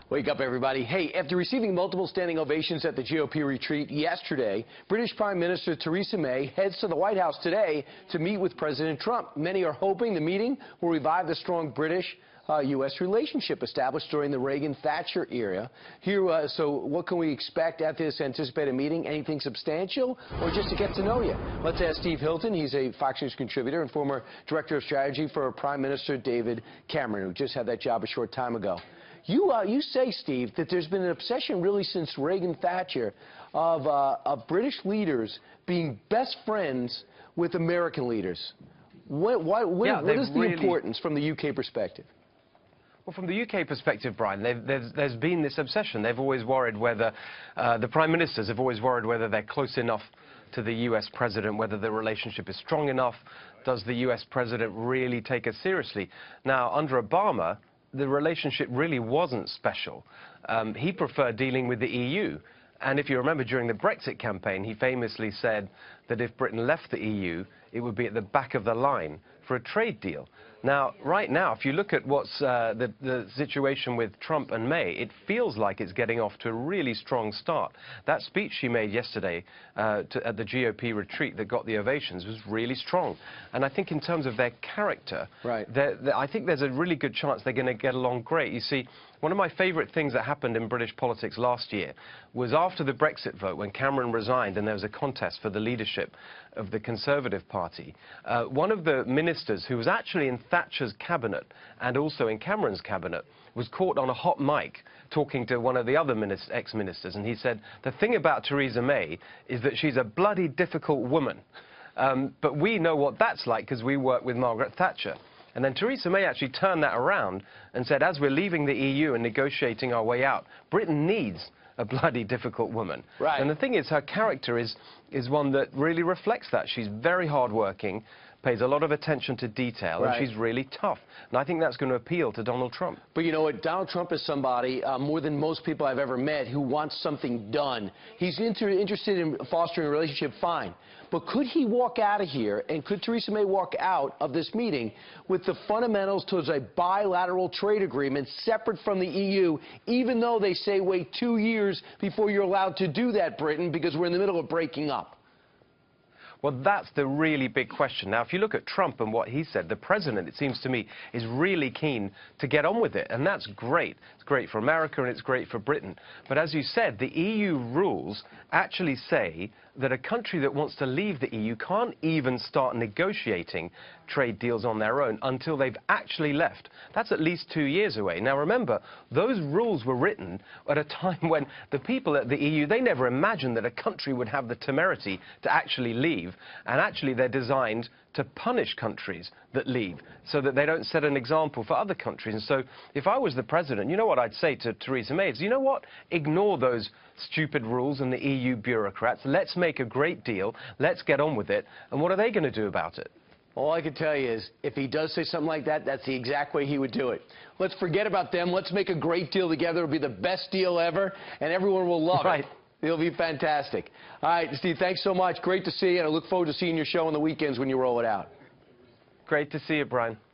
Wake up, everybody. Hey, after receiving multiple standing ovations at the GOP retreat yesterday, British Prime Minister Theresa May heads to the White House today to meet with President Trump. Many are hoping the meeting will revive the strong British-U.S. relationship established during the Reagan-Thatcher era. So what can we expect at this anticipated meeting? Anything substantial or just to get to know you? Let's ask Steve Hilton. He's a Fox News contributor and former director of strategy for Prime Minister David Cameron, who just had that job a short time ago. You say, Steve, that there's been an obsession really since Reagan-Thatcher of British leaders being best friends with American leaders. What is the importance from the UK perspective? Well, from the UK perspective, Brian, there's been this obsession. They've always worried whether, the prime ministers have always worried whether they're close enough to the US president, whether the relationship is strong enough. Does the US president really take us seriously? Now, under Obama, the relationship really wasn't special. He preferred dealing with the EU. And if you remember, during the Brexit campaign, he famously said that if Britain left the EU, it would be at the back of the line for a trade deal. Now, right now, if you look at what's the situation with Trump and May, it feels like it's getting off to a really strong start. That speech she made yesterday at the GOP retreat that got the ovations was really strong. And I think in terms of their character, right, I think there's a really good chance they're going to get along great. You see, one of my favourite things that happened in British politics last year was after the Brexit vote, when Cameron resigned and there was a contest for the leadership of the Conservative Party. One of the ministers who was actually in Thatcher's cabinet and also in Cameron's cabinet was caught on a hot mic talking to one of the other ex-ministers, and he said, the thing about Theresa May is that she's a bloody difficult woman. But we know what that's like because we work with Margaret Thatcher. And then Theresa May actually turned that around and said, as we're leaving the EU and negotiating our way out, Britain needs a bloody difficult woman. Right. And the thing is, her character is one that really reflects that. She's very hardworking, pays a lot of attention to detail, right, and she's really tough. And I think that's going to appeal to Donald Trump. But you know what? Donald Trump is somebody, more than most people I've ever met, who wants something done. He's interested in fostering a relationship, fine. But could he walk out of here, and could Theresa May walk out of this meeting with the fundamentals towards a bilateral trade agreement separate from the EU, even though they say wait 2 years before you're allowed to do that, Britain, because we're in the middle of breaking up? Well, that's the really big question. Now, if you look at Trump and what he said, the president, it seems to me, is really keen to get on with it. And that's great. It's great for America and it's great for Britain. But as you said, the EU rules actually say that a country that wants to leave the EU can't even start negotiating trade deals on their own until they've actually left. That's at least 2 years away. Now, remember, those rules were written at a time when the people at the EU, they never imagined that a country would have the temerity to actually leave. And actually, they're designed to punish countries that leave so that they don't set an example for other countries. And so if I was the president, you know what I'd say to Theresa May is, you know what? Ignore those stupid rules and the EU bureaucrats. Let's make a great deal. Let's get on with it. And what are they going to do about it? All I can tell you is, if he does say something like that, that's the exact way he would do it. Let's forget about them. Let's make a great deal together. It'll be the best deal ever, and everyone will love it. It'll be fantastic. All right, Steve, thanks so much. Great to see you, and I look forward to seeing your show on the weekends when you roll it out. Great to see you, Brian.